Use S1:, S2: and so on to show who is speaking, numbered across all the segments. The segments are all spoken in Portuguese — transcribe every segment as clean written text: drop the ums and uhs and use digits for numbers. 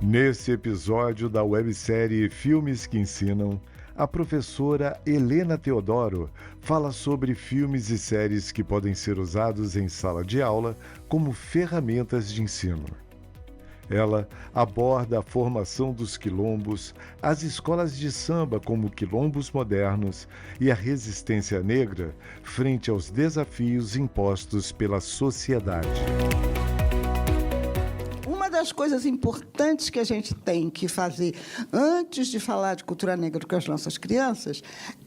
S1: Nesse episódio da websérie Filmes que Ensinam, a professora Helena Teodoro fala sobre filmes e séries que podem ser usados em sala de aula como ferramentas de ensino. Ela aborda a formação dos quilombos, as escolas de samba como quilombos modernos e a resistência negra frente aos desafios impostos pela sociedade.
S2: Uma das coisas importantes que a gente tem que fazer antes de falar de cultura negra com as nossas crianças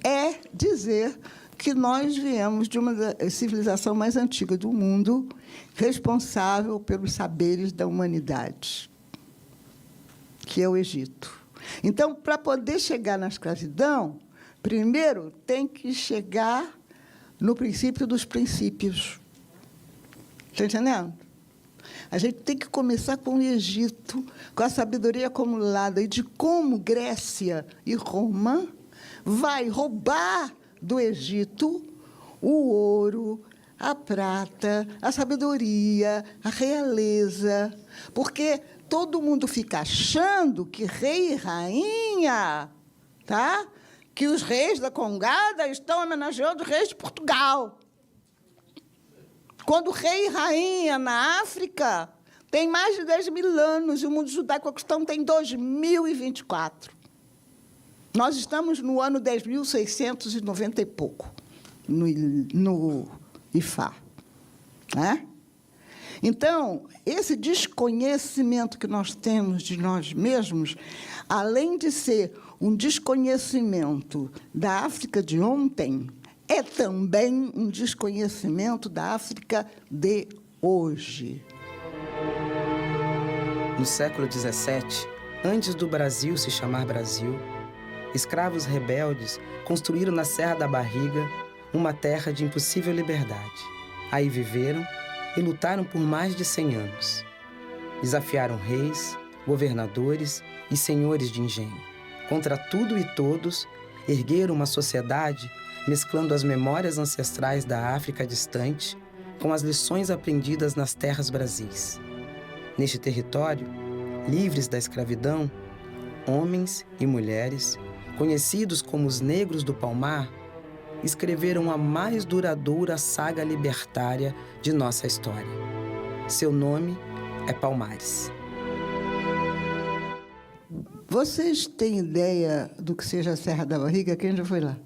S2: é dizer que nós viemos de uma civilização mais antiga do mundo, responsável pelos saberes da humanidade, que é o Egito. Então, para poder chegar na escravidão, primeiro tem que chegar no princípio dos princípios. Está entendendo? A gente tem que começar com o Egito, com a sabedoria acumulada e de como Grécia e Roma vai roubar do Egito o ouro, a prata, a sabedoria, a realeza. Porque todo mundo fica achando que rei e rainha, tá? Que os reis da Congada estão homenageando os reis de Portugal. Quando o rei e rainha na África tem mais de 10 mil anos e o mundo judaico-cristão tem 2024. Nós estamos no ano 10.690 e pouco, no Ifá. Né? Então, esse desconhecimento que nós temos de nós mesmos, além de ser um desconhecimento da África de ontem, é também um desconhecimento da África de hoje.
S3: No século XVII, antes do Brasil se chamar Brasil, escravos rebeldes construíram na Serra da Barriga uma terra de impossível liberdade. Aí viveram e lutaram por mais de 100 anos. Desafiaram reis, governadores e senhores de engenho. Contra tudo e todos, ergueram uma sociedade mesclando as memórias ancestrais da África distante com as lições aprendidas nas terras brasis. Neste território, livres da escravidão, homens e mulheres, conhecidos como os Negros do Palmar, escreveram a mais duradoura saga libertária de nossa história. Seu nome é Palmares.
S2: Vocês têm ideia do que seja a Serra da Barriga? Quem já foi lá?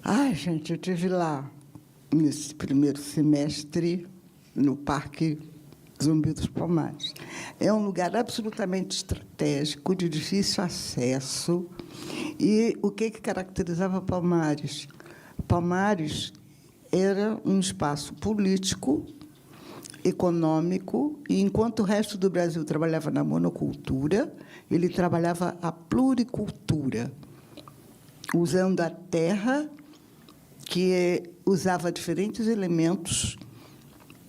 S2: Ai, gente, eu estive lá nesse primeiro semestre no Parque Zumbi dos Palmares. É um lugar absolutamente estratégico, de difícil acesso. E o que caracterizava Palmares? Palmares era um espaço político, econômico, e enquanto o resto do Brasil trabalhava na monocultura, ele trabalhava a pluricultura, usando a terra, que usava diferentes elementos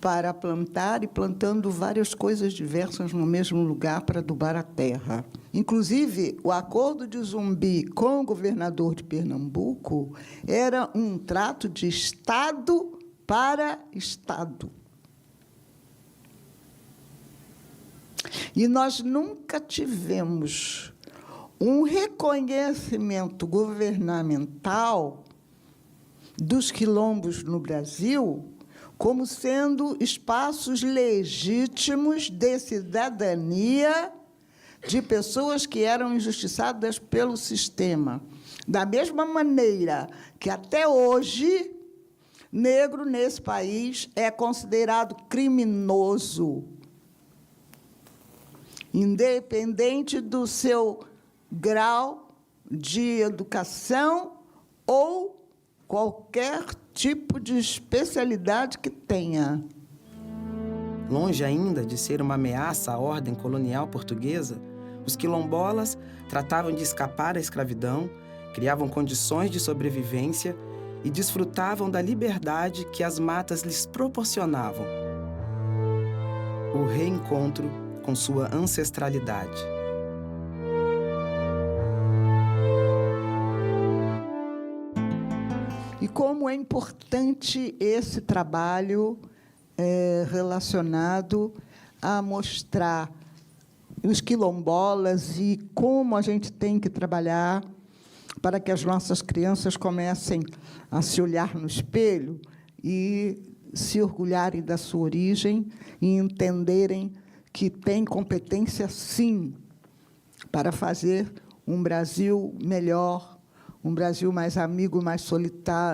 S2: para plantar e plantando várias coisas diversas no mesmo lugar para adubar a terra. Inclusive, o acordo de Zumbi com o governador de Pernambuco era um trato de Estado para Estado. E nós nunca tivemos um reconhecimento governamental dos quilombos no Brasil como sendo espaços legítimos de cidadania de pessoas que eram injustiçadas pelo sistema. Da mesma maneira que, até hoje, negro nesse país é considerado criminoso, independente do seu grau de educação ou qualquer tipo de especialidade que tenha.
S3: Longe ainda de ser uma ameaça à ordem colonial portuguesa, os quilombolas tratavam de escapar à escravidão, criavam condições de sobrevivência e desfrutavam da liberdade que as matas lhes proporcionavam. O reencontro com sua ancestralidade.
S2: E como é importante esse trabalho relacionado a mostrar os quilombolas e como a gente tem que trabalhar para que as nossas crianças comecem a se olhar no espelho e se orgulharem da sua origem e entenderem que tem competência, sim, para fazer um Brasil melhor, um Brasil mais amigo, mais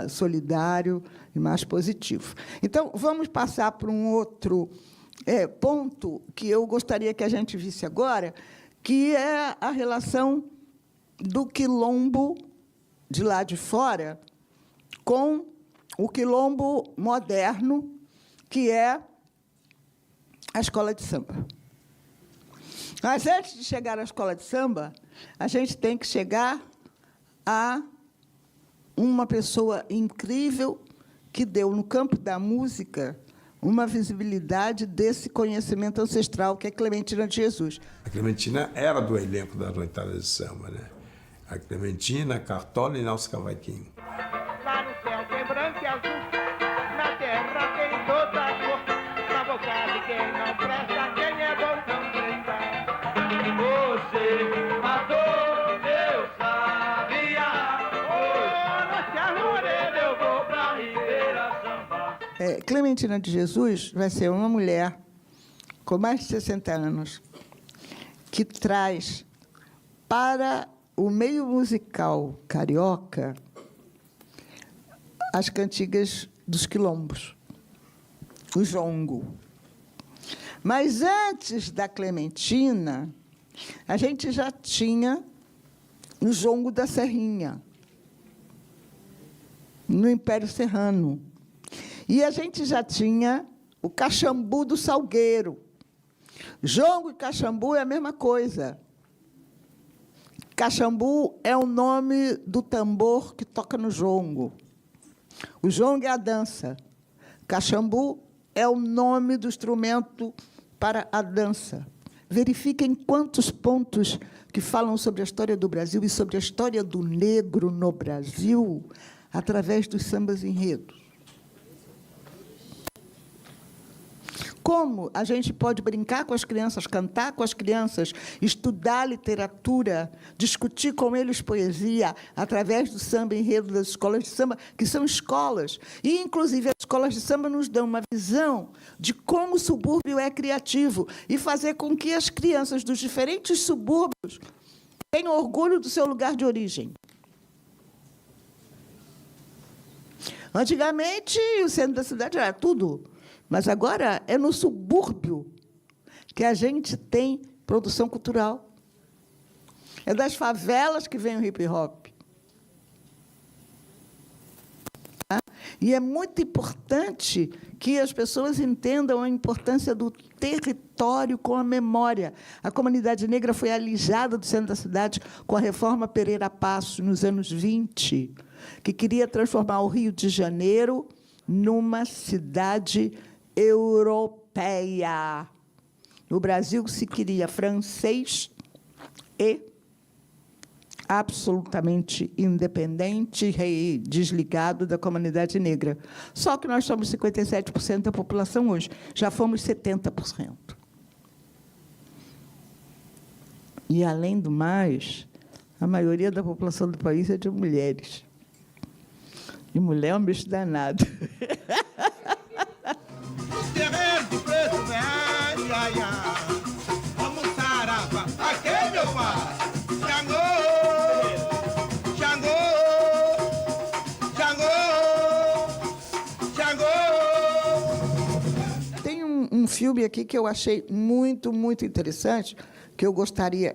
S2: solidário e mais positivo. Então, vamos passar para um outro ponto que eu gostaria que a gente visse agora, que é a relação do quilombo de lá de fora com o quilombo moderno, que é a escola de samba. Mas, antes de chegar à escola de samba, a gente tem que chegar a uma pessoa incrível que deu, no campo da música, uma visibilidade desse conhecimento ancestral, que é Clementina de Jesus.
S4: A Clementina era do elenco das Noitadas de Samba, né? A Clementina, Cartola e Nelson Cavaquinho.
S5: Lá no céu tem branco e azul, na terra tem toda a cor, na boca de quem não presta, quem é bom não presta. Você matou meu sabiá, oh, Nossa Morena, eu vou pra Ribeira Samba.
S2: Clementina de Jesus vai ser uma mulher com mais de 60 anos que traz para o meio musical carioca as cantigas dos quilombos, o jongo. Mas, antes da Clementina, a gente já tinha o jongo da Serrinha, no Império Serrano. E a gente já tinha o caxambu do Salgueiro. Jongo e caxambu é a mesma coisa. Caxambu é o nome do tambor que toca no jongo. O jongo é a dança. Caxambu é o nome do instrumento para a dança. Verifiquem quantos pontos que falam sobre a história do Brasil e sobre a história do negro no Brasil através dos sambas enredos. Como a gente pode brincar com as crianças, cantar com as crianças, estudar literatura, discutir com eles poesia, através do samba enredo das escolas de samba, que são escolas. E, inclusive, as escolas de samba nos dão uma visão de como o subúrbio é criativo e fazer com que as crianças dos diferentes subúrbios tenham orgulho do seu lugar de origem. Antigamente, o centro da cidade era tudo. Mas agora é no subúrbio que a gente tem produção cultural. É das favelas que vem o hip-hop. E é muito importante que as pessoas entendam a importância do território com a memória. A comunidade negra foi alijada do centro da cidade com a reforma Pereira Passos, nos anos 20, que queria transformar o Rio de Janeiro numa cidade europeia. O Brasil se queria francês e absolutamente independente e desligado da comunidade negra. Só que nós somos 57% da população hoje. Já fomos 70%. E, além do mais, a maioria da população do país é de mulheres. E mulher é um bicho danado.
S5: Terreiro de preto, ai, ai, ai. Vamos sarava, aqui, meu pai. Xangô, Xangô, Xangô, Xangô.
S2: Tem um filme aqui que eu achei muito, muito interessante, que eu gostaria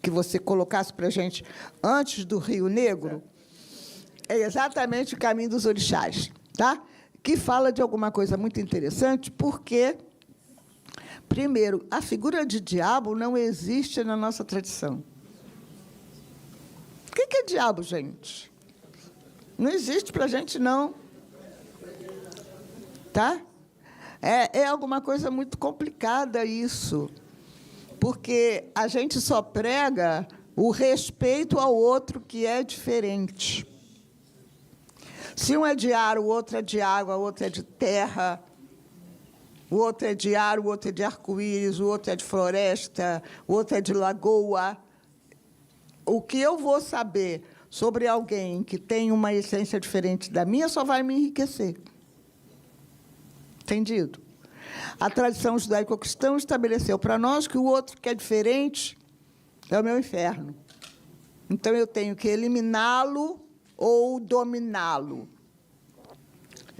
S2: que você colocasse para a gente antes do Rio Negro. É exatamente O Caminho dos Orixás, tá? Que fala de alguma coisa muito interessante, porque, primeiro, a figura de diabo não existe na nossa tradição. O que é diabo, gente? Não existe para a gente, não. Tá? É alguma coisa muito complicada, isso, porque a gente só prega o respeito ao outro que é diferente. Se um é de ar, o outro é de água, o outro é de terra. o outro é de ar, o outro é de arco-íris, o outro é de floresta, o outro é de lagoa. O que eu vou saber sobre alguém que tem uma essência diferente da minha só vai me enriquecer. Entendido? A tradição judaico-cristã estabeleceu para nós que o outro que é diferente é o meu inferno. Então, eu tenho que eliminá-lo ou dominá-lo.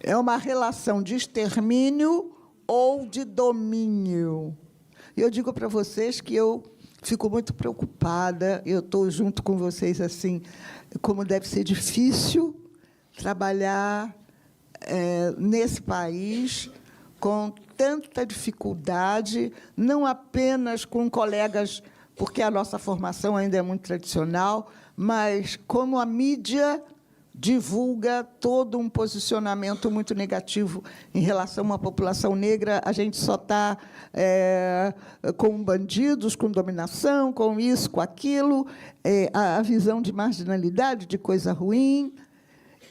S2: É uma relação de extermínio ou de domínio. E eu digo para vocês que eu fico muito preocupada, eu estou junto com vocês, assim, como deve ser difícil trabalhar nesse país com tanta dificuldade, não apenas com colegas, porque a nossa formação ainda é muito tradicional, mas como a mídia divulga todo um posicionamento muito negativo em relação a uma população negra. A gente só está com bandidos, com dominação, com isso, com aquilo, a visão de marginalidade, de coisa ruim.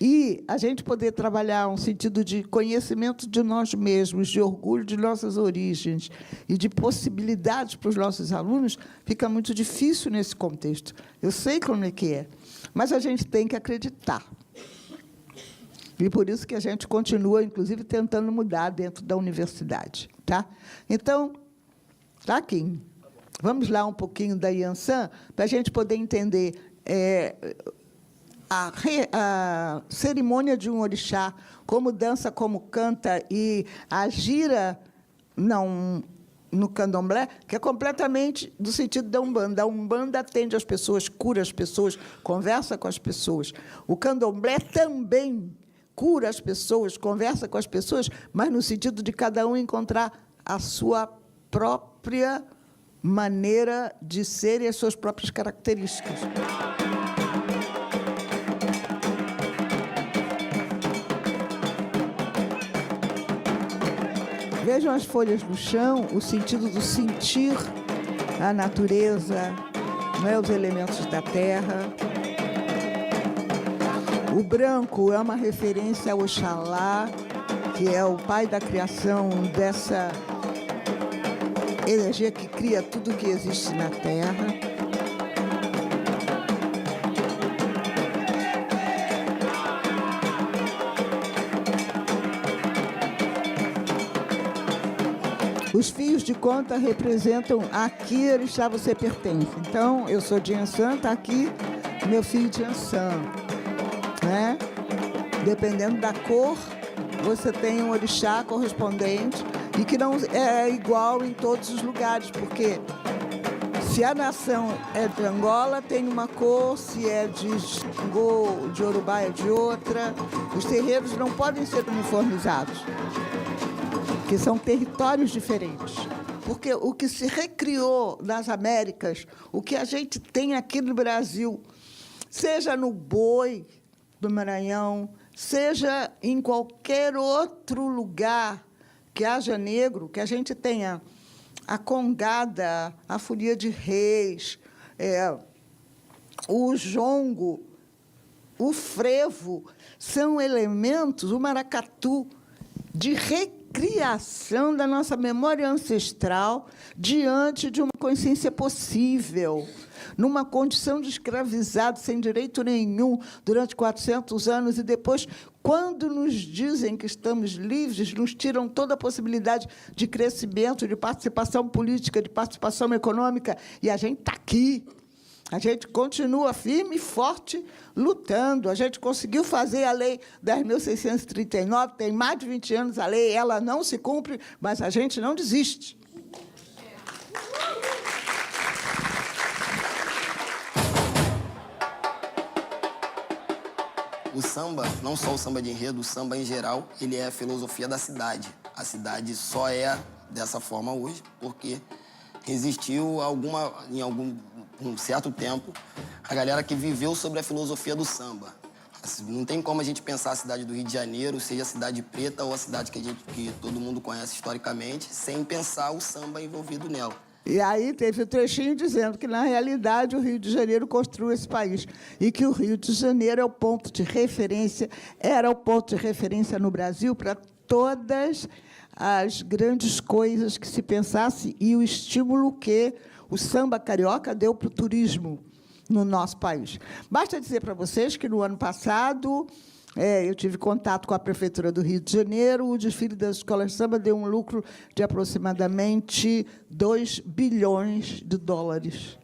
S2: E a gente poder trabalhar um sentido de conhecimento de nós mesmos, de orgulho de nossas origens e de possibilidades para os nossos alunos, fica muito difícil nesse contexto. Eu sei como é que é, mas a gente tem que acreditar. E por isso que a gente continua, inclusive, tentando mudar dentro da universidade. Tá? Então, aqui, vamos lá um pouquinho da Yansan, para a gente poder entender a cerimônia de um orixá, como dança, como canta, e a gira no candomblé, que é completamente do sentido da Umbanda. A Umbanda atende as pessoas, cura as pessoas, conversa com as pessoas. O candomblé também cura as pessoas, conversa com as pessoas, mas no sentido de cada um encontrar a sua própria maneira de ser e as suas próprias características. Vejam as folhas no chão, o sentido do sentir a natureza, os elementos da terra. O branco é uma referência ao Oxalá, que é o pai da criação dessa energia que cria tudo que existe na terra. Os fios de conta representam aqui, orixá, você pertence. Então, eu sou de Yansan, está aqui meu fio de Yansan. Né? Dependendo da cor, você tem um orixá correspondente e que não é igual em todos os lugares, porque se a nação é de Angola, tem uma cor, se é de Xangô, de Yorubá, é de outra. Os terreiros não podem ser uniformizados, que são territórios diferentes. Porque o que se recriou nas Américas, o que a gente tem aqui no Brasil, seja no boi do Maranhão, seja em qualquer outro lugar que haja negro, que a gente tenha a congada, a folia de reis, o jongo, o frevo, são elementos, o maracatu, de recriação da nossa memória ancestral diante de uma consciência possível, numa condição de escravizado, sem direito nenhum, durante 400 anos, e depois, quando nos dizem que estamos livres, nos tiram toda a possibilidade de crescimento, de participação política, de participação econômica, e a gente está aqui. A gente continua firme e forte, lutando. A gente conseguiu fazer a Lei 10.639, tem mais de 20 anos a lei, ela não se cumpre, mas a gente não desiste.
S6: O samba, não só o samba de enredo, o samba em geral, ele é a filosofia da cidade. A cidade só é dessa forma hoje porque existiu em um certo tempo a galera que viveu sobre a filosofia do samba. Não tem como a gente pensar a cidade do Rio de Janeiro, seja a cidade preta ou a cidade que todo mundo conhece historicamente, sem pensar o samba envolvido nela.
S2: E aí teve o trechinho dizendo que, na realidade, o Rio de Janeiro construiu esse país e que o Rio de Janeiro é o ponto de referência, era o ponto de referência no Brasil para todas as grandes coisas que se pensasse e o estímulo que o samba carioca deu para o turismo no nosso país. Basta dizer para vocês que, no ano passado, eu tive contato com a Prefeitura do Rio de Janeiro, o desfile das escolas de samba deu um lucro de aproximadamente 2 bilhões de dólares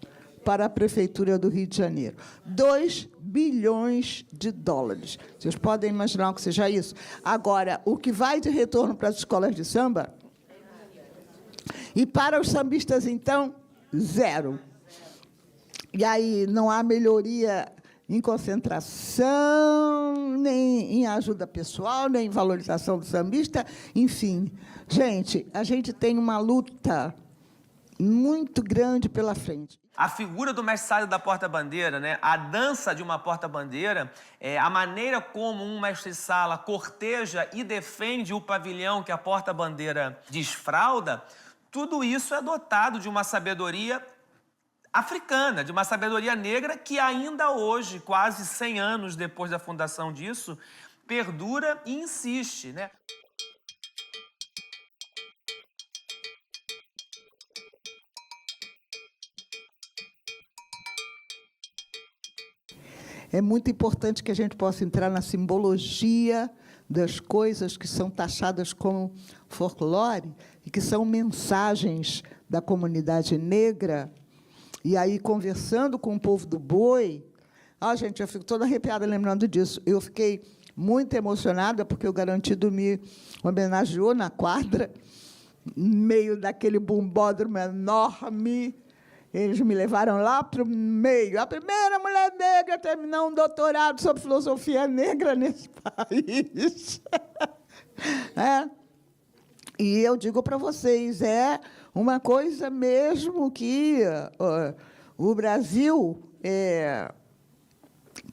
S2: para a Prefeitura do Rio de Janeiro. 2 bilhões de dólares. Vocês podem imaginar o que seja isso? Agora, o que vai de retorno para as escolas de samba? E para os sambistas, então, zero. E aí não há melhoria em concentração, nem em ajuda pessoal, nem em valorização do sambista. Enfim, gente, a gente tem uma luta muito grande pela frente.
S7: A figura do mestre-sala da porta-bandeira, né? A dança de uma porta-bandeira, a maneira como um mestre-sala corteja e defende o pavilhão que a porta-bandeira desfralda, tudo isso é dotado de uma sabedoria africana, de uma sabedoria negra que ainda hoje, quase 100 anos depois da fundação disso, perdura e insiste, né?
S2: É muito importante que a gente possa entrar na simbologia das coisas que são taxadas como folclore e que são mensagens da comunidade negra. E aí, conversando com o povo do boi, gente, eu fico toda arrepiada lembrando disso. Eu fiquei muito emocionada porque o Garantido me homenageou na quadra, no meio daquele bumbódromo enorme. Eles me levaram lá para o meio. A primeira mulher negra a terminar um doutorado sobre filosofia negra nesse país. E eu digo para vocês, é uma coisa mesmo que o Brasil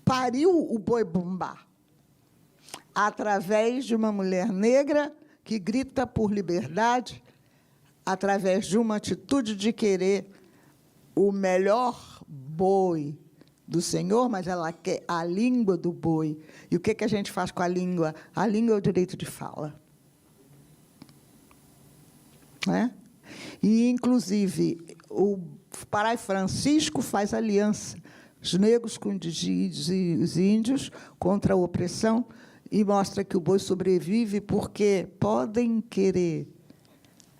S2: pariu o boi-bumbá através de uma mulher negra que grita por liberdade, através de uma atitude de querer o melhor boi do Senhor, mas ela quer a língua do boi. E o que a gente faz com a língua? A língua é o direito de fala. E, inclusive, o Pai Francisco faz aliança, os negros com os índios, contra a opressão, e mostra que o boi sobrevive porque podem querer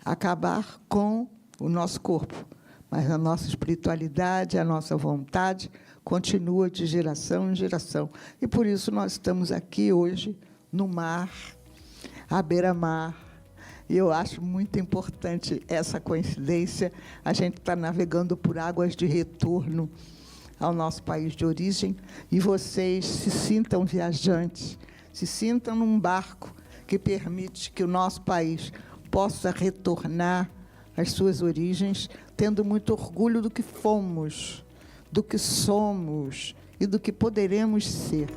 S2: acabar com o nosso corpo, mas a nossa espiritualidade, a nossa vontade continua de geração em geração. E, por isso, nós estamos aqui hoje, no mar, à beira-mar. E eu acho muito importante essa coincidência. A gente está navegando por águas de retorno ao nosso país de origem, e vocês se sintam viajantes, se sintam num barco que permite que o nosso país possa retornar às suas origens, tendo muito orgulho do que fomos, do que somos e do que poderemos ser.